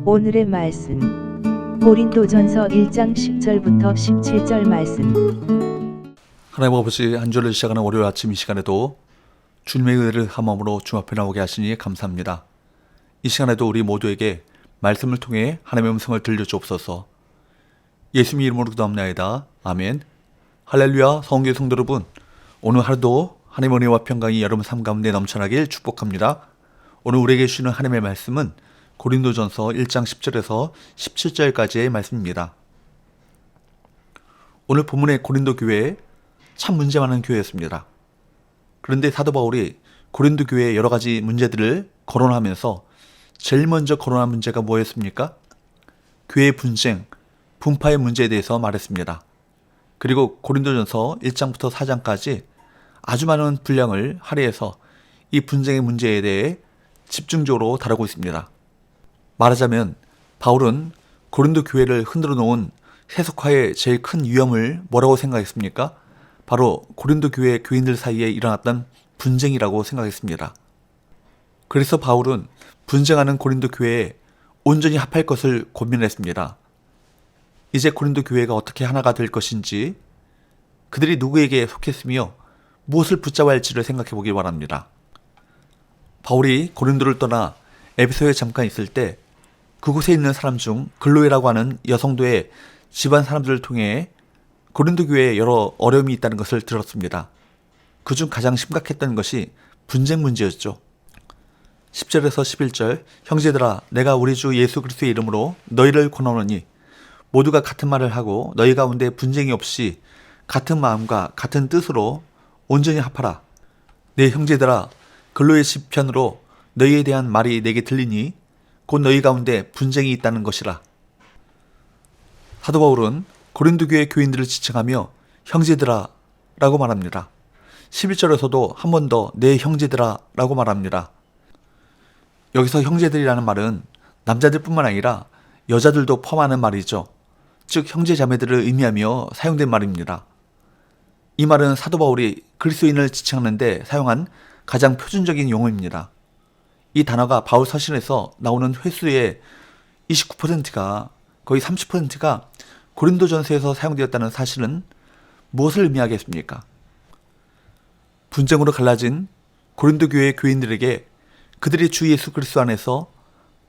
오늘의 말씀 고린도전서 1장 10절부터 17절 말씀. 하나님 아버지, 한 주를 시작하는 월요일 아침 이 시간에도 주님의 은혜를 한 마음으로 주 앞에 나오게 하시니 감사합니다. 이 시간에도 우리 모두에게 말씀을 통해 하나님의 음성을 들려주옵소서. 예수님 이름으로 기도합나이다. 아멘. 할렐루야. 성교회 성도 여러분, 오늘 하루도 하나님의 은혜와 평강이 여러분 삶 가운데 넘쳐나길 축복합니다. 오늘 우리에게 주시는 하나님의 말씀은 고린도전서 1장 10절에서 17절까지의 말씀입니다. 오늘 본문의 고린도 교회에 참 문제 많은 교회였습니다. 그런데 사도 바울이 고린도 교회의 여러 가지 문제들을 거론하면서 제일 먼저 거론한 문제가 뭐였습니까? 교회의 분쟁, 분파의 문제에 대해서 말했습니다. 그리고 고린도전서 1장부터 4장까지 아주 많은 분량을 할애해서 이 분쟁의 문제에 대해 집중적으로 다루고 있습니다. 말하자면 바울은 고린도 교회를 흔들어 놓은 세속화의 제일 큰 위험을 뭐라고 생각했습니까? 바로 고린도 교회 교인들 사이에 일어났던 분쟁이라고 생각했습니다. 그래서 바울은 분쟁하는 고린도 교회에 온전히 합할 것을 고민했습니다. 이제 고린도 교회가 어떻게 하나가 될 것인지, 그들이 누구에게 속했으며 무엇을 붙잡아야 할지를 생각해 보길 바랍니다. 바울이 고린도를 떠나 에베소에 잠깐 있을 때 그곳에 있는 사람 중 글로에라고 하는 여성도의 집안 사람들을 통해 고린도 교회에 여러 어려움이 있다는 것을 들었습니다. 그중 가장 심각했던 것이 분쟁 문제였죠. 10절에서 11절, 형제들아, 내가 우리 주 예수 그리스도의 이름으로 너희를 권하노니 모두가 같은 말을 하고 너희 가운데 분쟁이 없이 같은 마음과 같은 뜻으로 온전히 합하라. 내 형제들아, 글로의 시편으로 너희에 대한 말이 내게 들리니 곧 너희 가운데 분쟁이 있다는 것이라. 사도 바울은 고린도 교회 교인들을 지칭하며 형제들아 라고 말합니다. 11절에서도 한 번 더 내 형제들아 라고 말합니다. 여기서 형제들이라는 말은 남자들 뿐만 아니라 여자들도 포함하는 말이죠. 즉 형제 자매들을 의미하며 사용된 말입니다. 이 말은 사도 바울이 그리스도인을 지칭하는 데 사용한 가장 표준적인 용어입니다. 이 단어가 바울 서신에서 나오는 횟수의 29%가 거의 30%가 고린도전서에서 사용되었다는 사실은 무엇을 의미하겠습니까? 분쟁으로 갈라진 고린도 교회 교인들에게 그들이 주 예수 그리스도 안에서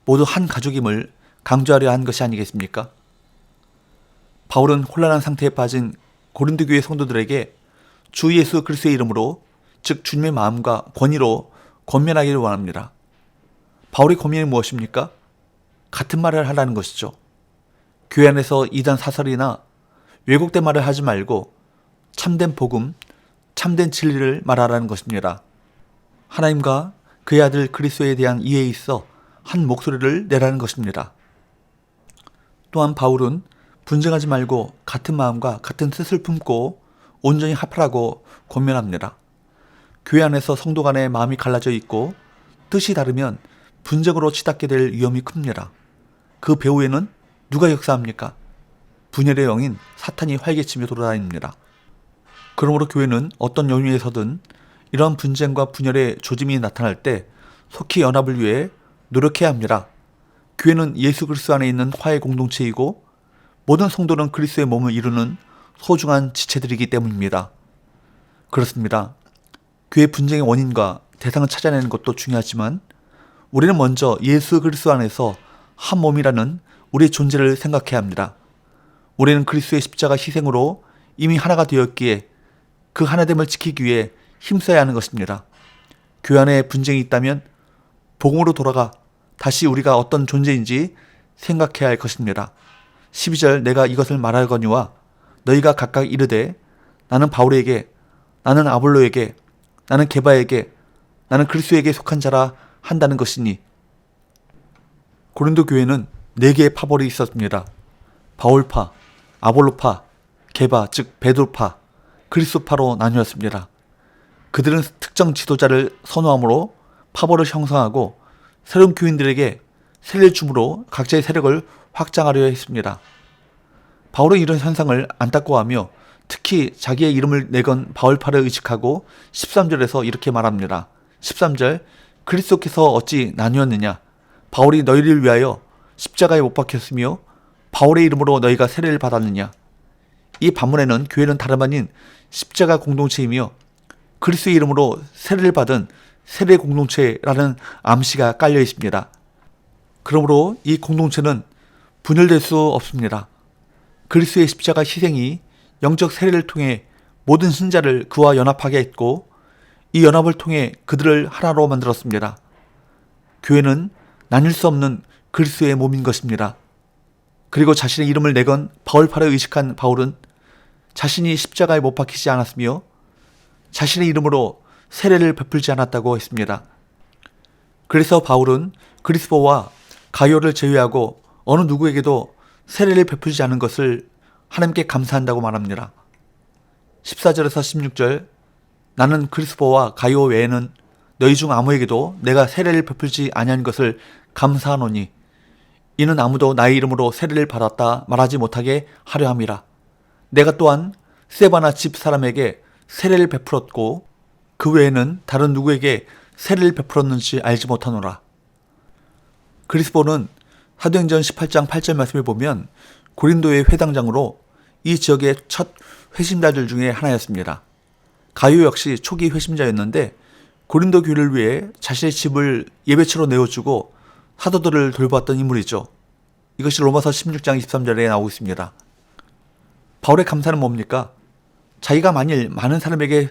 모두 한 가족임을 강조하려 한 것이 아니겠습니까? 바울은 혼란한 상태에 빠진 고린도 교회 성도들에게 주 예수 그리스도의 이름으로, 즉 주님의 마음과 권위로 권면하기를 원합니다. 바울의 고민이 무엇입니까? 같은 말을 하라는 것이죠. 교회 안에서 이단 사설이나 왜곡된 말을 하지 말고 참된 복음, 참된 진리를 말하라는 것입니다. 하나님과 그의 아들 그리스도에 대한 이해에 있어 한 목소리를 내라는 것입니다. 또한 바울은 분쟁하지 말고 같은 마음과 같은 뜻을 품고 온전히 합하라고 권면합니다. 교회 안에서 성도 간의 마음이 갈라져 있고 뜻이 다르면 분쟁으로 치닫게 될 위험이 큽니다. 그 배후에는 누가 역사합니까? 분열의 영인 사탄이 활개치며 돌아다닙니다. 그러므로 교회는 어떤 연유에서든 이러한 분쟁과 분열의 조짐이 나타날 때 속히 연합을 위해 노력해야 합니다. 교회는 예수 그리스도 안에 있는 화해 공동체이고 모든 성도는 그리스도의 몸을 이루는 소중한 지체들이기 때문입니다. 그렇습니다. 교회 분쟁의 원인과 대상을 찾아내는 것도 중요하지만 우리는 먼저 예수 그리스도 안에서 한 몸이라는 우리의 존재를 생각해야 합니다. 우리는 그리스도의 십자가 희생으로 이미 하나가 되었기에 그 하나됨을 지키기 위해 힘써야 하는 것입니다. 교회 안에 분쟁이 있다면 복음으로 돌아가 다시 우리가 어떤 존재인지 생각해야 할 것입니다. 12절, 내가 이것을 말하거니와 너희가 각각 이르되 나는 바울에게, 나는 아볼로에게, 나는 게바에게, 나는 그리스도에게 속한 자라 한다는 것이니. 고린도 교회는 4개의 파벌이 있었습니다. 바울파, 아볼로파, 게바 즉 베드로파, 그리스도파로 나뉘었습니다. 그들은 특정 지도자를 선호함으로 파벌을 형성하고 새로운 교인들에게 세례를 줌으로 각자의 세력을 확장하려 했습니다. 바울은 이런 현상을 안타까워하며 특히 자기의 이름을 내건 바울파를 의식하고 13절에서 이렇게 말합니다. 13절, 그리스도께서 어찌 나뉘었느냐? 바울이 너희를 위하여 십자가에 못 박혔으며 바울의 이름으로 너희가 세례를 받았느냐? 이 반문에는 교회는 다름 아닌 십자가 공동체이며 그리스도의 이름으로 세례를 받은 세례 공동체라는 암시가 깔려 있습니다. 그러므로 이 공동체는 분열될 수 없습니다. 그리스도의 십자가 희생이 영적 세례를 통해 모든 신자를 그와 연합하게 했고 이 연합을 통해 그들을 하나로 만들었습니다. 교회는 나뉠 수 없는 그리스도의 몸인 것입니다. 그리고 자신의 이름을 내건 바울파를 의식한 바울은 자신이 십자가에 못 박히지 않았으며 자신의 이름으로 세례를 베풀지 않았다고 했습니다. 그래서 바울은 그리스도와 가이오를 제외하고 어느 누구에게도 세례를 베풀지 않은 것을 하나님께 감사한다고 말합니다. 14절에서 16절 나는 그리스도와 가이오 외에는 너희 중 아무에게도 내가 세례를 베풀지 아니한 것을 감사하노니 이는 아무도 나의 이름으로 세례를 받았다 말하지 못하게 하려 함이라. 내가 또한 세바나 집 사람에게 세례를 베풀었고 그 외에는 다른 누구에게 세례를 베풀었는지 알지 못하노라. 그리스도는 사도행전 18장 8절 말씀을 보면 고린도의 회당장으로 이 지역의 첫 회심자들 중에 하나였습니다. 가이오 역시 초기 회심자였는데 고린도 교회를 위해 자신의 집을 예배처로 내어주고 사도들을 돌보았던 인물이죠. 이것이 로마서 16장 23절에 나오고 있습니다. 바울의 감사는 뭡니까? 자기가 만일 많은 사람에게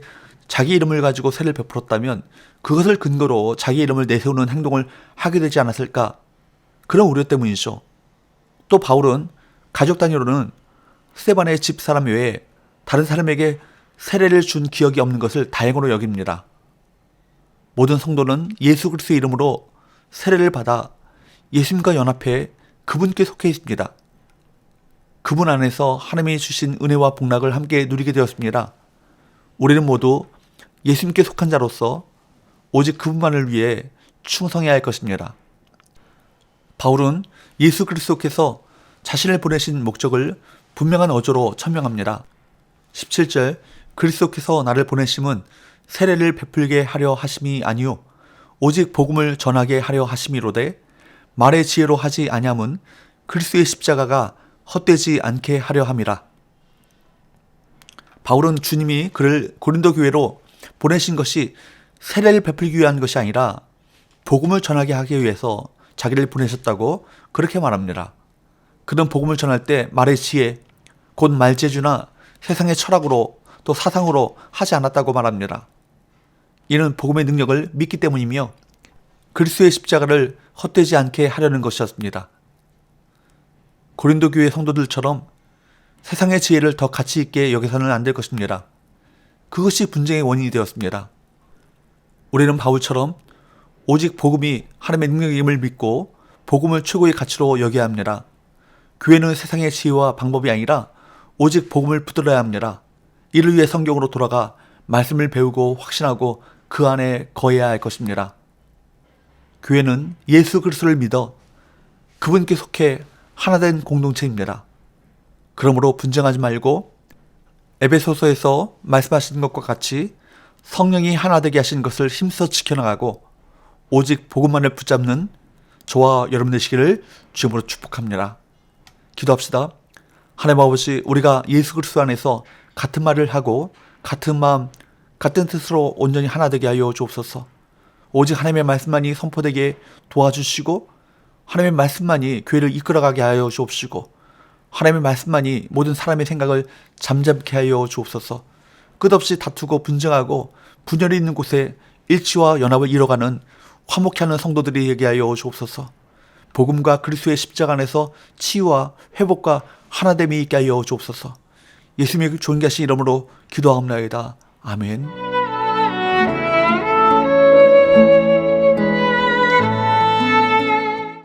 자기 이름을 가지고 세례를 베풀었다면 그것을 근거로 자기 이름을 내세우는 행동을 하게 되지 않았을까? 그런 우려 때문이죠. 또 바울은 가족 단위로는 스데반의 집 사람 외에 다른 사람에게 세례를 준 기억이 없는 것을 다행으로 여깁니다. 모든 성도는 예수 그리스도의 이름으로 세례를 받아 예수님과 연합해 그분께 속해 있습니다. 그분 안에서 하나님이 주신 은혜와 복락을 함께 누리게 되었습니다. 우리는 모두 예수님께 속한 자로서 오직 그분만을 위해 충성해야 할 것입니다. 바울은 예수 그리스도께서 자신을 보내신 목적을 분명한 어조로 천명합니다. 17절 그리스도께서 나를 보내심은 세례를 베풀게 하려 하심이 아니요 오직 복음을 전하게 하려 하심이로되 말의 지혜로 하지 아니함은 그리스도의 십자가가 헛되지 않게 하려 함이라. 바울은 주님이 그를 고린도 교회로 보내신 것이 세례를 베풀기 위한 것이 아니라 복음을 전하게 하기 위해서 자기를 보내셨다고 그렇게 말합니다. 그는 복음을 전할 때 말의 지혜, 곧 말재주나 세상의 철학으로 또 사상으로 하지 않았다고 말합니다. 이는 복음의 능력을 믿기 때문이며 그리스도의 십자가를 헛되지 않게 하려는 것이었습니다. 고린도 교회 성도들처럼 세상의 지혜를 더 가치 있게 여겨서는 안 될 것입니다. 그것이 분쟁의 원인이 되었습니다. 우리는 바울처럼 오직 복음이 하나님의 능력임을 믿고 복음을 최고의 가치로 여겨야 합니다. 교회는 세상의 지혜와 방법이 아니라 오직 복음을 붙들어야 합니다. 이를 위해 성경으로 돌아가 말씀을 배우고 확신하고 그 안에 거해야 할 것입니다. 교회는 예수 그리스도를 믿어 그분께 속해 하나된 공동체입니다. 그러므로 분쟁하지 말고 에베소서에서 말씀하신 것과 같이 성령이 하나 되게 하신 것을 힘써 지켜나가고 오직 복음만을 붙잡는 저와 여러분 되시기를 주님으로 축복합니다. 기도합시다. 하나님 아버지, 우리가 예수 그리스도 안에서 같은 말을 하고 같은 마음, 같은 뜻으로 온전히 하나 되게 하여 주옵소서. 오직 하나님의 말씀만이 선포되게 도와주시고 하나님의 말씀만이 교회를 이끌어가게 하여 주옵시고 하나님의 말씀만이 모든 사람의 생각을 잠잠케 하여 주옵소서. 끝없이 다투고 분쟁하고 분열이 있는 곳에 일치와 연합을 이뤄가는 화목케 하는 성도들이 되게 하여 주옵소서. 복음과 그리스도의 십자가 안에서 치유와 회복과 하나됨이 있게 하여 주옵소서. 예수님의 존귀하신 이름으로 기도하옵나이다. 아멘.